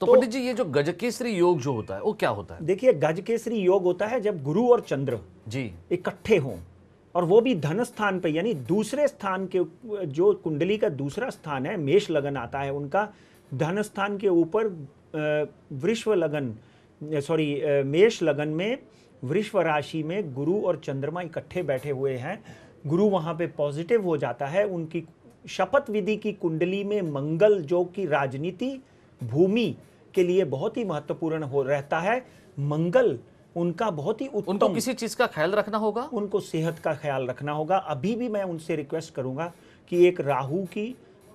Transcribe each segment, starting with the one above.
तो पंडित जी, ये जो गजकेसरी योग जो होता है वो क्या होता है? देखिए, गजकेसरी योग होता है जब गुरु और चंद्र जी इकट्ठे हों, और वो भी धन स्थान पे, यानी दूसरे स्थान के, जो कुंडली का दूसरा स्थान है, मेष लगन आता है उनका, धन स्थान के ऊपर वृषभ लगन, सॉरी मेष लगन में वृषभ राशि में गुरु और चंद्रमा इकट्ठे बैठे हुए हैं। गुरु वहां पे पॉजिटिव हो जाता है। उनकी शपथ विधि की कुंडली में मंगल, जो कि राजनीति भूमि के लिए बहुत ही महत्वपूर्ण हो रहता है, मंगल उनका बहुत ही उत्तम। उनको किसी चीज का ख्याल रखना होगा, उनको सेहत का ख्याल रखना होगा। अभी भी मैं उनसे रिक्वेस्ट करूंगा कि एक राहु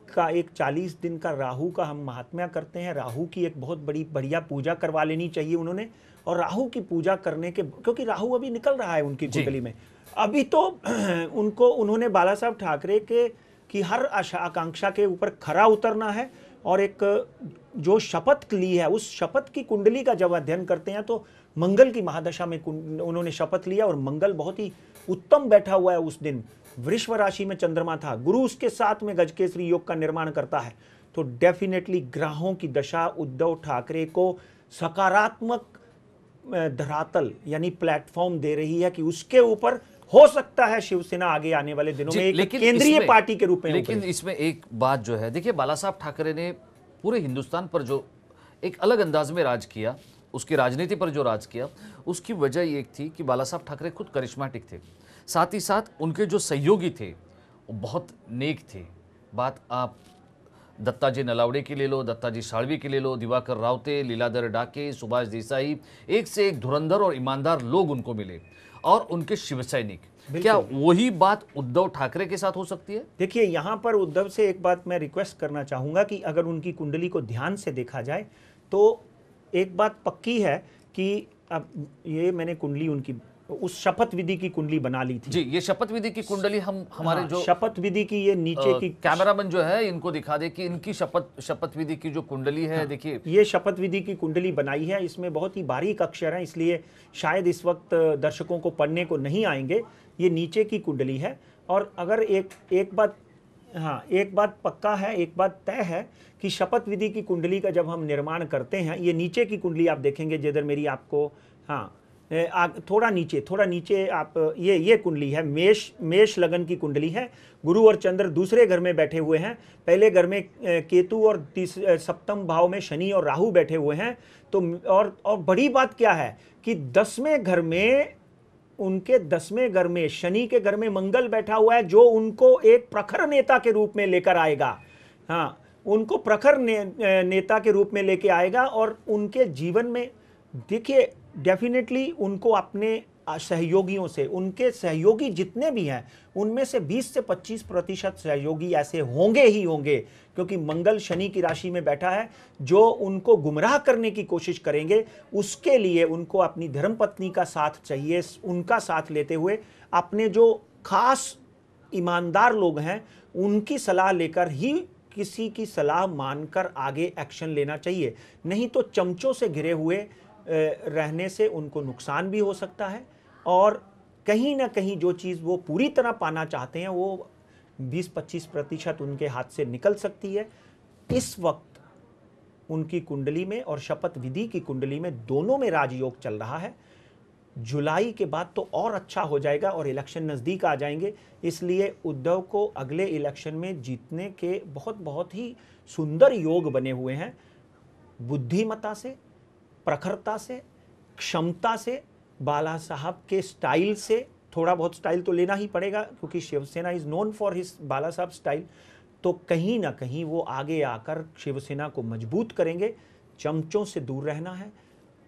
का एक 40 दिन का राहु का हम महात्म्य करते हैं, राहु की एक बहुत बड़ी बढ़िया पूजा करवा लेनी चाहिए उन्होंने। और राहु की पूजा करने के, क्योंकि राहु अभी निकल रहा है उनकी कुंडली में, अभी तो उन्होंने बाला साहब ठाकरे की हर आशा आकांक्षा के ऊपर खरा उतरना है। और एक जो शपथ ली है, उस शपथ की कुंडली का जब अध्ययन करते हैं तो मंगल की महादशा में उन्होंने शपथ लिया, और मंगल बहुत ही उत्तम बैठा हुआ है उस दिन। वृषभ राशि में चंद्रमा था, गुरु उसके साथ में गजकेसरी योग का निर्माण करता है। तो डेफिनेटली ग्रहों की दशा उद्धव ठाकरे को सकारात्मक धरातल यानी प्लेटफॉर्म दे रही है कि उसके ऊपर हो सकता है शिवसेना आगे आने वाले दिनों में एक केंद्रीय पार्टी के रूप में। लेकिन इसमें एक बात जो है, देखिए बाला साहब ठाकरे ने पूरे हिंदुस्तान पर जो एक अलग अंदाज में राज किया, उसकी राजनीति पर जो राज किया, उसकी वजह ये एक थी कि बाला साहब ठाकरे खुद करिश्माटिक थे, साथ ही साथ उनके जो सहयोगी थे वो बहुत नेक थे। बात आप दत्ताजी नलावड़े की ले लो, दत्ताजी साळवी की ले लो, दिवाकर रावते, लीलाधर डाके, सुभाष देसाई, एक से एक धुरंधर और ईमानदार लोग उनको मिले, और उनके शिव सैनिक। क्या वही बात उद्धव ठाकरे के साथ हो सकती है? देखिए, यहाँ पर उद्धव से एक बात मैं रिक्वेस्ट करना चाहूंगा कि अगर उनकी कुंडली को ध्यान से देखा जाए तो एक बात पक्की है कि अब ये मैंने कुंडली उनकी उस शपथ विधि की कुंडली बना ली थी। जी, ये शपथ विधि की कुंडली हम हमारे जो शपथ विधि की ये नीचे की कैमरामैन जो है इनको दिखा दे कि इनकी शपथ विधि की जो कुंडली है, देखिए ये शपथ विधि की कुंडली बनाई है। इसमें बहुत ही बारीक अक्षर हैं, इसलिए शायद इस वक्त दर्शकों को पढ़ने को नहीं आएंगे। ये नीचे की कुंडली है। और अगर एक बात पक्का है, एक बात तय है कि शपथ विधि की कुंडली का जब हम निर्माण करते हैं, ये नीचे की कुंडली आप देखेंगे जिधर मेरी आपको, थोड़ा नीचे आप, ये कुंडली है, मेष लगन की कुंडली है। गुरु और चंद्र दूसरे घर में बैठे हुए हैं, पहले घर में केतु और सप्तम भाव में शनि और राहु बैठे हुए हैं। तो और बड़ी बात क्या है कि 10वें घर में, उनके 10वें घर में, शनि के घर में मंगल बैठा हुआ है, जो उनको एक प्रखर नेता के रूप में लेकर आएगा। उनको प्रखर नेता के रूप में लेके आएगा। और उनके जीवन में देखिए, डेफिनेटली उनको अपने सहयोगियों से, उनके सहयोगी जितने भी हैं उनमें से 20 से 25% सहयोगी ऐसे होंगे ही होंगे, क्योंकि मंगल शनि की राशि में बैठा है, जो उनको गुमराह करने की कोशिश करेंगे। उसके लिए उनको अपनी धर्मपत्नी का साथ चाहिए। उनका साथ लेते हुए अपने जो खास ईमानदार लोग हैं उनकी सलाह लेकर ही, किसी की सलाह मानकर आगे एक्शन लेना चाहिए। नहीं तो चमचों से घिरे हुए रहने से उनको नुकसान भी हो सकता है, और कहीं ना कहीं जो चीज़ वो पूरी तरह पाना चाहते हैं वो 20-25% उनके हाथ से निकल सकती है। इस वक्त उनकी कुंडली में और शपथ विधि की कुंडली में, दोनों में राजयोग चल रहा है। जुलाई के बाद तो और अच्छा हो जाएगा और इलेक्शन नज़दीक आ जाएंगे। इसलिए उद्धव को अगले इलेक्शन में जीतने के बहुत ही सुंदर योग बने हुए हैं। बुद्धिमता से, प्रखरता से, क्षमता से, बाला साहब के स्टाइल से, थोड़ा बहुत स्टाइल तो लेना ही पड़ेगा क्योंकि Shivsena is known for his Balasaheb style. तो कहीं ना कहीं वो आगे आकर शिवसेना को मजबूत करेंगे। चमचों से दूर रहना है,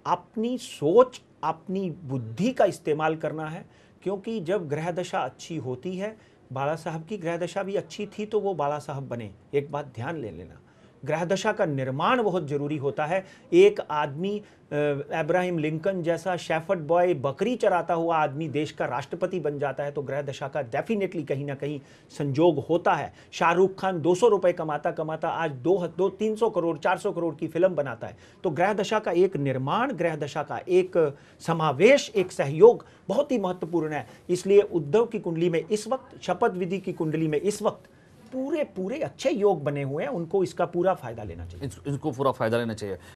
अपनी सोच, अपनी बुद्धि का इस्तेमाल करना है, क्योंकि जब ग्रह दशा अच्छी होती है, बाला साहब की ग्रह दशा भी अच्छी थी तो वो बाला साहब बने। एक बात ध्यान ले लेना, ग्रह दशा का निर्माण बहुत जरूरी होता है। एक आदमी अब्राहम लिंकन जैसा शेफर्ड बॉय, बकरी चराता हुआ आदमी देश का राष्ट्रपति बन जाता है तो ग्रह दशा का डेफिनेटली कहीं ना कहीं संजोग होता है। शाहरुख खान 200 रुपए कमाता कमाता आज 300 करोड़ 400 करोड़ की फिल्म बनाता है। तो ग्रह दशा का एक निर्माण, ग्रह दशा का एक समावेश, एक सहयोग बहुत ही महत्वपूर्ण है। इसलिए उद्धव की कुंडली में इस वक्त, शपथ विधि की कुंडली में इस वक्त पूरे अच्छे योग बने हुए हैं। उनको इसका पूरा फायदा लेना चाहिए। इनको पूरा फायदा लेना चाहिए।